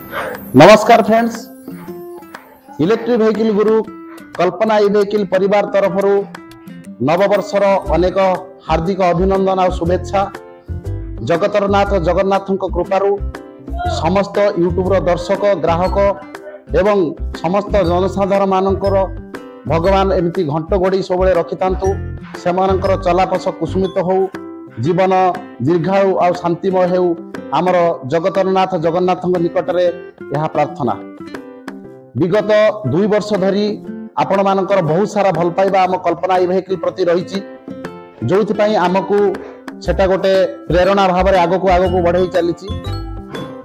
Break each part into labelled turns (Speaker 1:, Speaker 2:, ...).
Speaker 1: नमस्कार friends, electric vehicle गुरु कल्पना e vehicle परिवार तरफ नववर्षर अनेक हार्दिक अभिनंदन और शुभेच्छा। जगतरनाथ जगन्नाथ कृपारू समस्त यूट्यूब दर्शक ग्राहक एवं समस्त जनसाधारण मानकर भगवान एमती घंट घोड़ी सब रखि से चलापथ कुसुमित हो, जीवन दीर्घायु और शांतिमय हो। आमर जगतरनाथ जगन्नाथ निकट में यह प्रार्थना। विगत 2 वर्ष धरी आपण मानकर बहुत सारा भल पाइबा आम कल्पना ई व्हीकल प्रति रही, जो आमको सेटा गोटे प्रेरणा भाव में आगक आगक बढ़ई चली।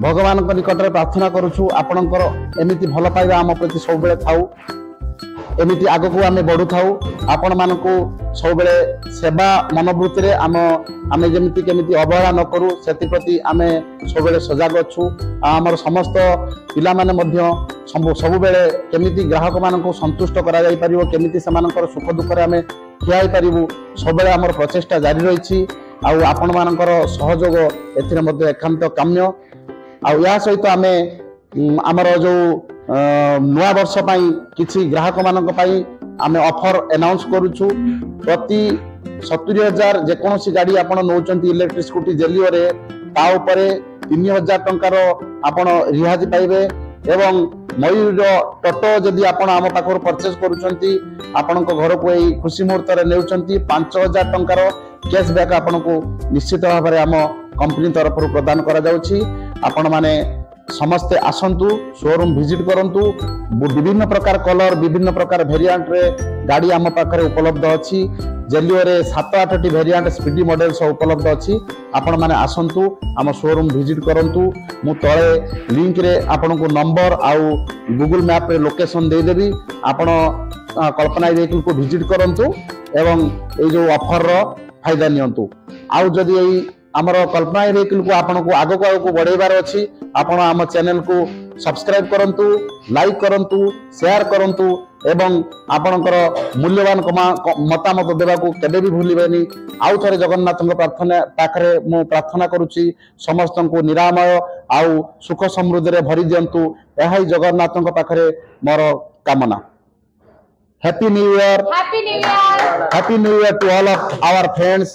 Speaker 1: भगवान निकट में प्रार्थना करुछु आपणकर एमिति भल पाइबा आम प्रति सब बेले थाउ, एमिति आगक आम बढ़ु थाउ। आपण मानकु सब बेले सेवा मनोवृत्ति रे आम जेमिति केमिति अवहेला न करू सेति प्रति आमे सब बेले सजग अछु। आमर समस्त पिला माने मध्य सब बेले केमिति ग्राहक मानकु संतुष्ट करा जाई परिबो, केमिति समानकर सुख दुख रे आमे ठियाई परिबो, सब बेले हमर प्रचेष्टा जारी रहिछि। आउ आपण मानकर सहयोग एथिरे मध्य एकांत काम्य। आउ या सहित आमे आमर जो नया वर्ष पाई किछि ग्राहक मानक पाई आमे ऑफर अनाउंस करूछु। प्रति 70,000 जेकोसी गाड़ी आपण नौचंती इलेक्ट्रिक स्कूटी जेलियो रे ता उपरे 3,000 टंकार आपण रिहाती पाइबे। एवं मयूर टोटो जदि आपण आम पाखर परचेज करूचंती आपण घर को यही खुशी मुहूर्त रे नेउचंती 5,000 टंकार कैशबैक आपण को निश्चित भाव में आम कंपनी तरफ प्रदान करा जाउछि। आपण माने समस्ते आसंतु, शोरूम विजिट करंतु। विभिन्न प्रकार कलर विभिन्न प्रकार वेरिएंट रे गाड़ी आम पाखरे उपलब्ध अछि। जेलियो रे 7-8 वेरिएंट स्पीडी मॉडल सब उपलब्ध अछि। आपण माने आसंतु, आम शोरूम विजिट करंतु। मु तळे लिंक रे आपण को नंबर आउ गूगल मैप रे लोकेशन दे देबी। आपण कल्पना व्हीकल को विजिट करंतु एवं ए जो ऑफर रो फायदा नियंतु। आउ जदि एई आमर कल्पना व्हीकल को आपण को आगो बढ़ेबार अच्छी, आपण आम चैनल को सब्सक्राइब करंतु, लाइक करंतु, शेयर करंतु एवं आपणकर मूल्यवान मतामत देवा को केबे भी भूलिबेनी। आउ थरे जगन्नाथ प्रार्थना पाखरे मु प्रार्थना करूची समस्त को निरामय आउ सुख समृद्धि रे भरी दियंतु। एहाई जगन्नाथ पाखरे मोर कामना। Happy new year, happy new year to all of our friends.